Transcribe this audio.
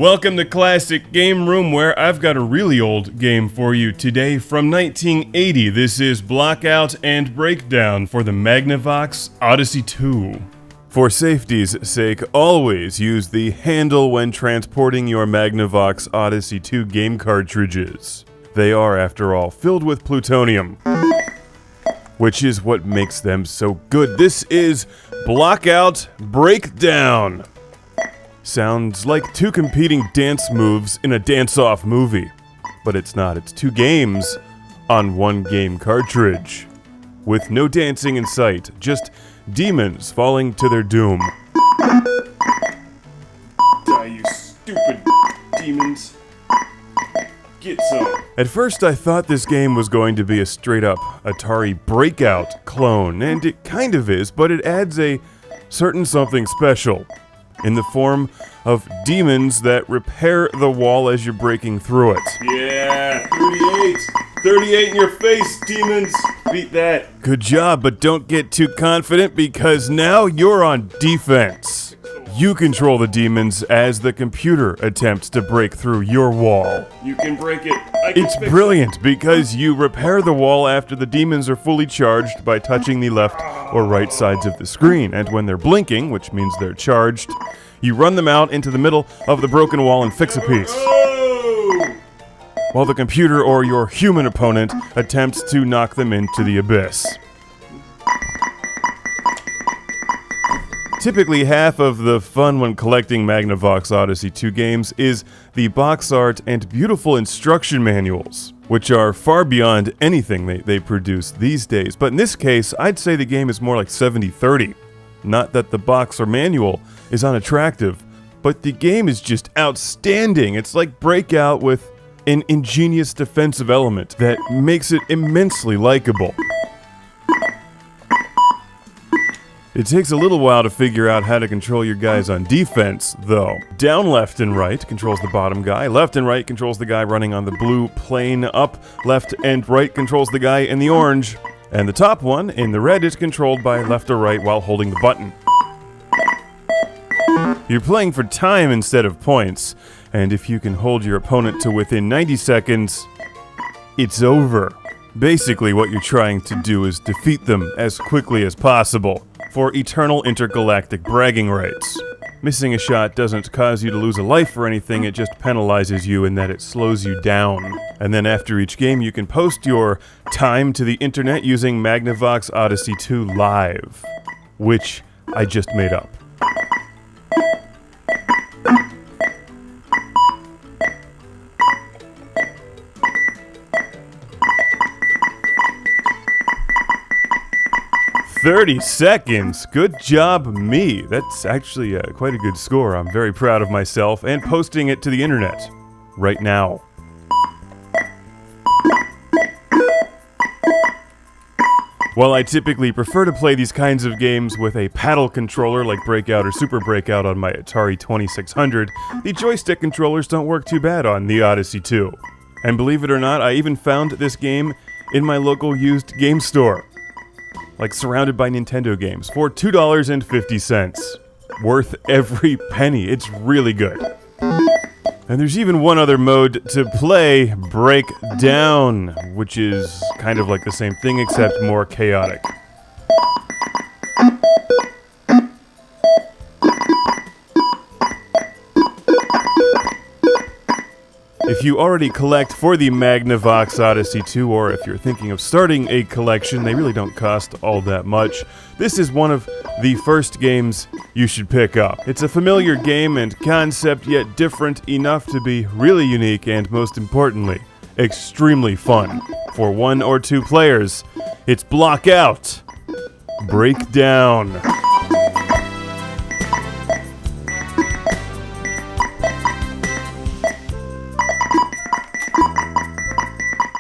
Welcome to Classic Game Room, where I've got a really old game for you today from 1980. This is Blockout and Breakdown for the Magnavox Odyssey 2. For safety's sake, always use the handle when transporting your Magnavox Odyssey 2 game cartridges. They are, after all, filled with plutonium, which is what makes them so good. This is Blockout Breakdown. Sounds like two competing dance moves in a dance-off movie. But it's not. It's two games on one game cartridge. With no dancing in sight, just demons falling to their doom. Die, you stupid demons. Get some. At first I thought this game was going to be a straight-up Atari Breakout clone, and it kind of is, but it adds a certain something special in the form of demons that repair the wall as you're breaking through it. Yeah, 38! 38 in your face, demons! Beat that. Good job, but don't get too confident because now you're on defense. You control the demons as the computer attempts to break through your wall. You can break it. It's brilliant because you repair the wall after the demons are fully charged by touching the left or right sides of the screen. And when they're blinking, which means they're charged, you run them out into the middle of the broken wall and fix a piece. While the computer or your human opponent attempts to knock them into the abyss. Typically, half of the fun when collecting Magnavox Odyssey 2 games is the box art and beautiful instruction manuals, which are far beyond anything they produce these days. But in this case, I'd say the game is more like 70-30. Not that the box or manual is unattractive, but the game is just outstanding. It's like Breakout with an ingenious defensive element that makes it immensely likable. It takes a little while to figure out how to control your guys on defense, though. Down, left, and right controls the bottom guy. Left and right controls the guy running on the blue plane. Up, left, and right controls the guy in the orange. And the top one, in the red, is controlled by left or right while holding the button. You're playing for time instead of points, and if you can hold your opponent to within 90 seconds, it's over. Basically, what you're trying to do is defeat them as quickly as possible, for eternal intergalactic bragging rights. Missing a shot doesn't cause you to lose a life or anything, it just penalizes you in that it slows you down. And then after each game, you can post your time to the internet using Magnavox Odyssey 2 Live, which I just made up. "30 seconds! Good job, me!" That's actually quite a good score. I'm very proud of myself and posting it to the internet right now. While I typically prefer to play these kinds of games with a paddle controller like Breakout or Super Breakout on my Atari 2600, the joystick controllers don't work too bad on the Odyssey 2. And believe it or not, I even found this game in my local used game store. Like surrounded by Nintendo games, for $2.50. Worth every penny. It's really good. And there's even one other mode to play, Breakdown, which is kind of like the same thing except more chaotic. If you already collect for the Magnavox Odyssey 2, or if you're thinking of starting a collection, they really don't cost all that much. This is one of the first games you should pick up. It's a familiar game and concept, yet different enough to be really unique and, most importantly, extremely fun. For 1 or 2 players, it's Blockout Breakdown.